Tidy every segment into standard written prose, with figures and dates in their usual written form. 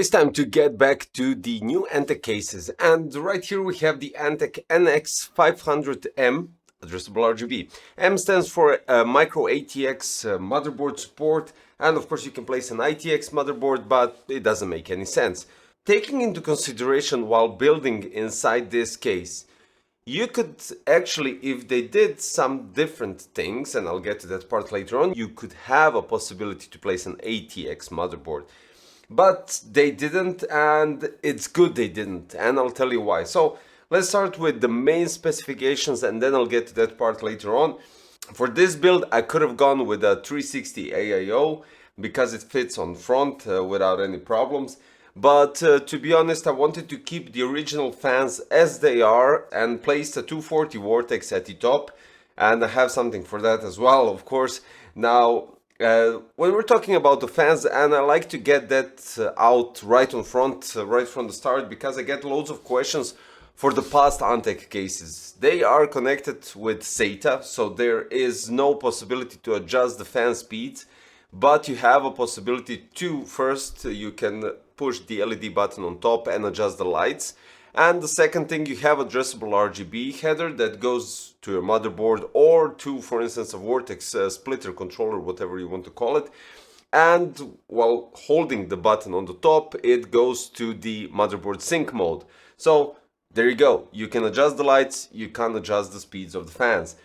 It's time to get back to the new ANTEC cases, and right here we have the ANTEC NX500M addressable RGB. M stands for micro ATX motherboard support, and of course you can place an ITX motherboard, but it doesn't make any sense. Taking into consideration while building inside this case, you could actually, if they did some different things, and I'll get to that part later on, you could have a possibility to place an ATX motherboard. But they didn't, and it's good they didn't, and I'll tell you why. So let's start with the main specifications, and then I'll get to that part later on. For this build, I could have gone with a 360 AIO because it fits on front without any problems. But to be honest, I wanted to keep the original fans as they are and placed a 240 vortex at the top, and I have something for that as well, of course. Now, when we're talking about the fans, and I like to get that out right on front, right from the start, because I get loads of questions for the past ANTEC cases. They are connected with SATA, so there is no possibility to adjust the fan speeds, but you have a possibility to, first, you can push the LED button on top and adjust the lights. And the second thing, you have addressable RGB header that goes to your motherboard or to, for instance, a Vortex splitter controller, whatever you want to call it. And while holding the button on the top, it goes to the motherboard sync mode. So there you go. You can adjust the lights, you can adjust the speeds of the fans.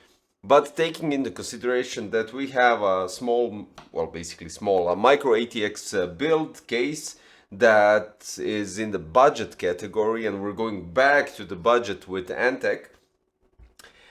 But taking into consideration that we have a small, well, basically small, a micro ATX build case, that is in the budget category, and we're going back to the budget with ANTEC.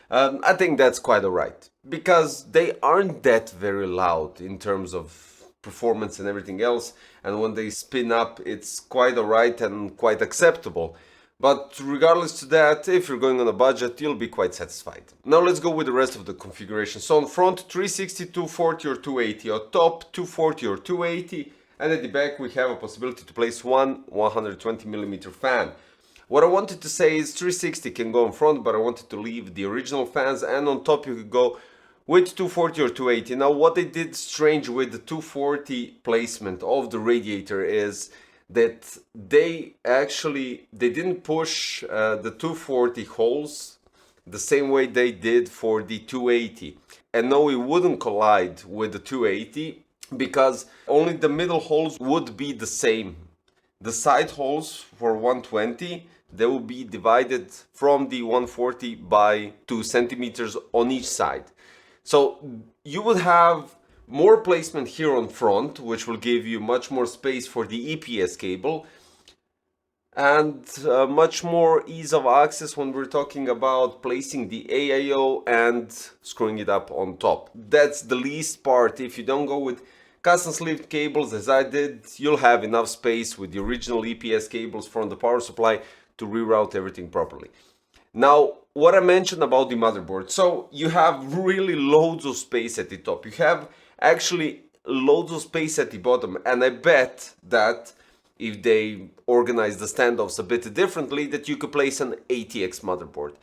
I think that's quite alright, because they aren't that very loud in terms of performance and everything else, and when they spin up it's quite alright and quite acceptable. But regardless to that, if you're going on a budget, you'll be quite satisfied. Now let's go with the rest of the configuration. So on front, 360, 240 or 280, on top 240 or 280, and at the back we have a possibility to place one 120mm fan. What I wanted to say is 360 can go in front, but I wanted to leave the original fans, and on top you could go with 240 or 280. Now what they did strange with the 240 placement of the radiator is that they didn't push the 240 holes the same way they did for the 280. And no, it wouldn't collide with the 280, because only the middle holes would be the same. The side holes for 120, they will be divided from the 140 by 2 centimeters on each side. So you would have more placement here on front, which will give you much more space for the EPS cable, and much more ease of access when we're talking about placing the AIO and screwing it up on top. That's the least part. If you don't go with custom sleeved cables as I did, you'll have enough space with the original EPS cables from the power supply to reroute everything properly. Now, what I mentioned about the motherboard, so you have really loads of space at the top. You have actually loads of space at the bottom, and I bet that if they organize the standoffs a bit differently, that you could place an ATX motherboard.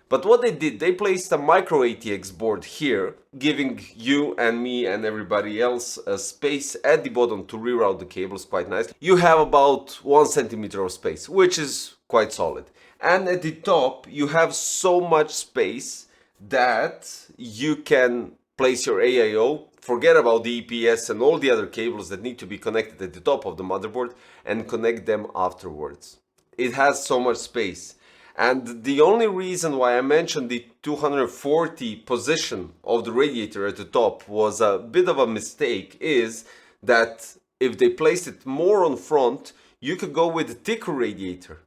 But what they did, they placed a micro ATX board here, giving you and me and everybody else a space at the bottom to reroute the cables quite nicely. You have about 1 centimeter of space, which is quite solid. And at the top, you have so much space that you can place your AIO, forget about the EPS and all the other cables that need to be connected at the top of the motherboard, and connect them afterwards. It has so much space. And the only reason why I mentioned the 240 position of the radiator at the top was a bit of a mistake, is that if they placed it more on front, you could go with a thicker radiator,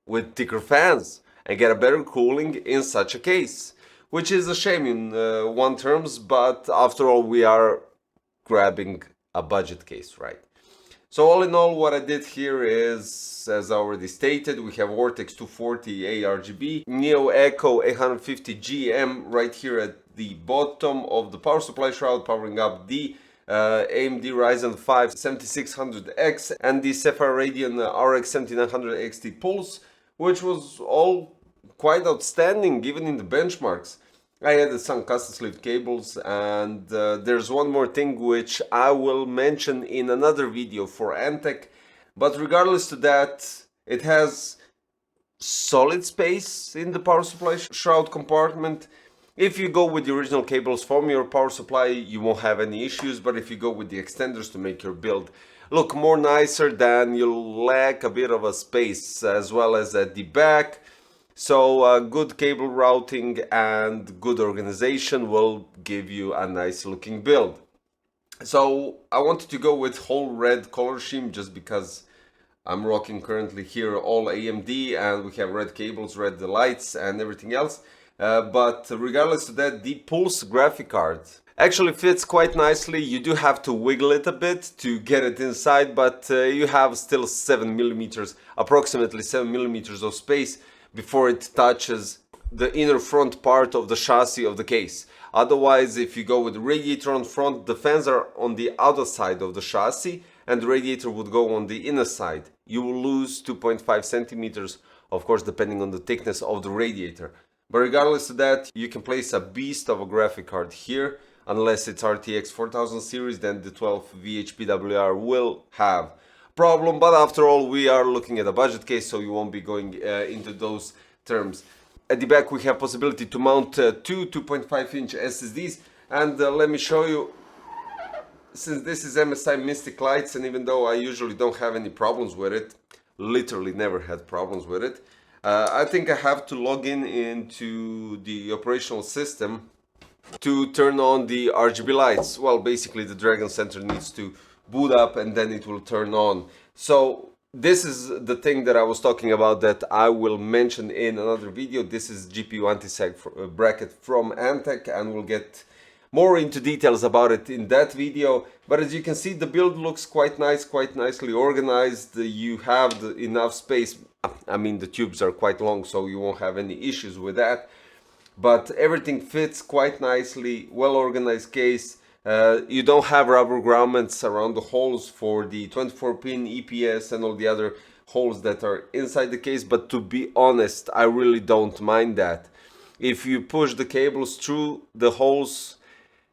with thicker fans, and get a better cooling in such a case. Which is a shame in one terms, but after all we are grabbing a budget case, right? So all in all, what I did here is, as I already stated, we have Vortex 240 ARGB, Neo Echo 850GM right here at the bottom of the power supply shroud, powering up the AMD Ryzen 5 7600X and the Sapphire Radeon RX 7900 XT Pulse, which was all quite outstanding given in the benchmarks. I added some custom sleeved cables, and there's one more thing which I will mention in another video for ANTEC. But regardless to that, it has solid space in the power supply shroud compartment. If you go with the original cables from your power supply, you won't have any issues, but if you go with the extenders to make your build look more nicer, then you'll lack a bit of a space, as well as at the back. So good cable routing and good organization will give you a nice looking build. So I wanted to go with whole red color scheme just because I'm rocking currently here all AMD, and we have red cables, red lights and everything else. But regardless of that, the Pulse graphic card actually fits quite nicely. You do have to wiggle it a bit to get it inside, but you have still 7 millimeters, approximately 7 millimeters of space before it touches the inner front part of the chassis of the case. Otherwise, if you go with the radiator on front, the fans are on the outer side of the chassis and the radiator would go on the inner side. You will lose 2.5 centimeters, of course, depending on the thickness of the radiator. But regardless of that, you can place a beast of a graphic card here. Unless it's RTX 4000 series, then the 12 VHPWR will have problem. But after all, we are looking at a budget case, so you won't be going into those terms. At the back, we have possibility to mount two 2.5-inch SSDs. And let me show you, since this is MSI Mystic Lights, and even though I usually don't have any problems with it, literally never had problems with it, I think I have to log in into the operational system to turn on the RGB lights. Well, basically the Dragon Center needs to boot up and then it will turn on. So this is the thing that I was talking about that I will mention in another video. This is GPU anti-sag bracket from ANTEC, and we'll get more into details about it in that video. But as you can see, the build looks quite nice, quite nicely organized. You have enough space. I mean, the tubes are quite long, so you won't have any issues with that. But everything fits quite nicely, well organized case. You don't have rubber grommets around the holes for the 24-pin EPS and all the other holes that are inside the case, but to be honest, I really don't mind that. If you push the cables through the holes,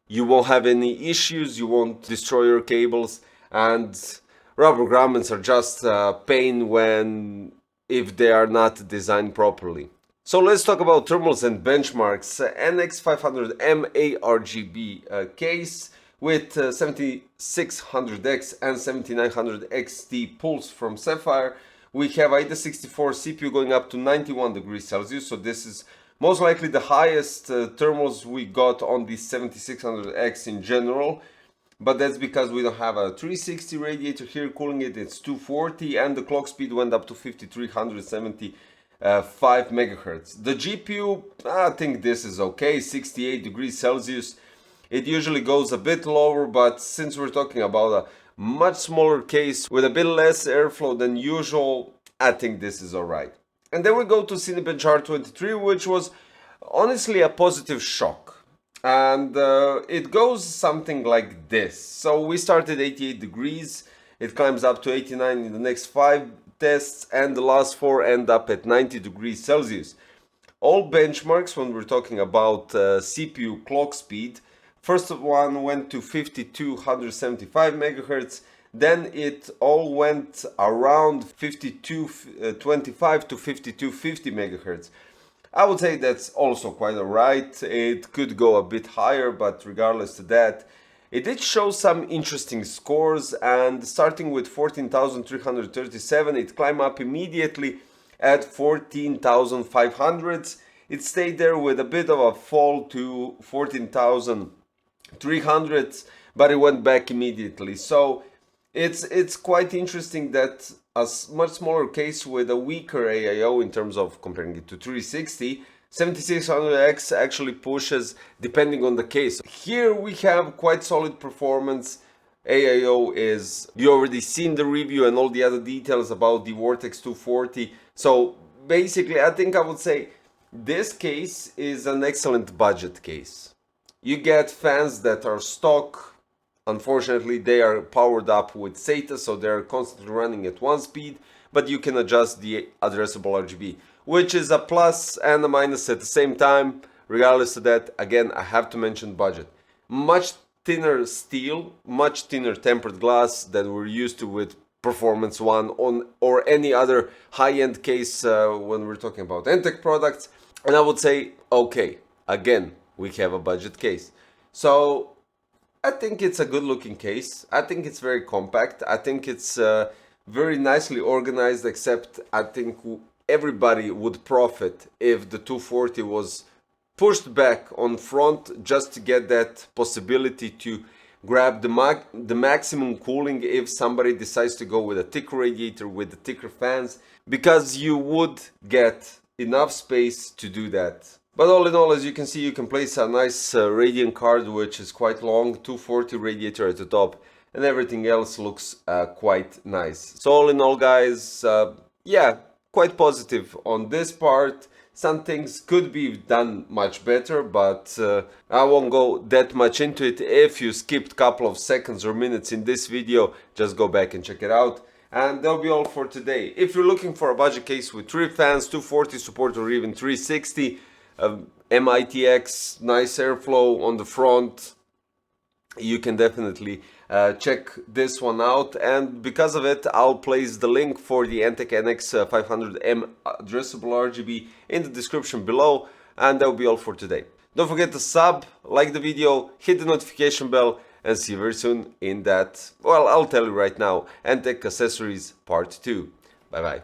you won't have any issues, you won't destroy your cables, and rubber grommets are just a pain if they are not designed properly. So let's talk about thermals and benchmarks. NX500M ARGB case with 7600X and 7900XT pulse from Sapphire. We have AIDA64 CPU going up to 91 degrees Celsius, so this is most likely the highest thermals we got on the 7600X in general. But that's because we don't have a 360 radiator here cooling it, it's 240, and the clock speed went up to 5375 megahertz. The GPU, I think this is okay, 68 degrees Celsius. It usually goes a bit lower, but since we're talking about a much smaller case with a bit less airflow than usual, I think this is alright. And then we go to Cinebench R23, which was honestly a positive shock. And it goes something like this. So we started 88 degrees, it climbs up to 89 in the next 5 tests, and the last 4 end up at 90 degrees Celsius. All benchmarks, when we're talking about CPU clock speed, first one went to 5275 megahertz, then it all went around 5225 to 5250 megahertz. I would say that's also quite alright. It could go a bit higher, but regardless of that, it did show some interesting scores, and starting with 14,337, it climbed up immediately at 14,500. It stayed there with a bit of a fall to 14,300, but it went back immediately. So it's quite interesting that a much smaller case with a weaker AIO in terms of comparing it to 360, 7600X actually pushes depending on the case. Here we have quite solid performance. AIO is, you already seen the review and all the other details about the Vortex 240. So basically I think I would say this case is an excellent budget case. You get fans that are stock. Unfortunately, they are powered up with SATA, so they're constantly running at 1 speed, but you can adjust the addressable RGB, which is a plus and a minus at the same time. Regardless of that, again, I have to mention budget. Much thinner steel, much thinner tempered glass than we're used to with performance one on or any other high-end case when we're talking about ANTEC products. And I would say, okay, again, we have a budget case. So I think it's a good looking case. I think it's very compact. I think it's very nicely organized, except I think everybody would profit if the 240 was pushed back on front just to get that possibility to grab the maximum cooling if somebody decides to go with a thicker radiator, with the thicker fans, because you would get enough space to do that. But all in all, as you can see, you can place a nice radiant card, which is quite long, 240 radiator at the top, and everything else looks quite nice. So all in all, guys, yeah, quite positive on this part. Some things could be done much better, but I won't go that much into it. If you skipped a couple of seconds or minutes in this video, just go back and check it out. And that'll be all for today. If you're looking for a budget case with 3 fans, 240 support, or even 360, mATX, nice airflow on the front, you can definitely check this one out. And because of it, I'll place the link for the ANTEC NX500M addressable RGB in the description below. And that'll be all for today. Don't forget to sub, like the video, hit the notification bell, and see you very soon in that, well, I'll tell you right now, ANTEC accessories part 2. Bye bye.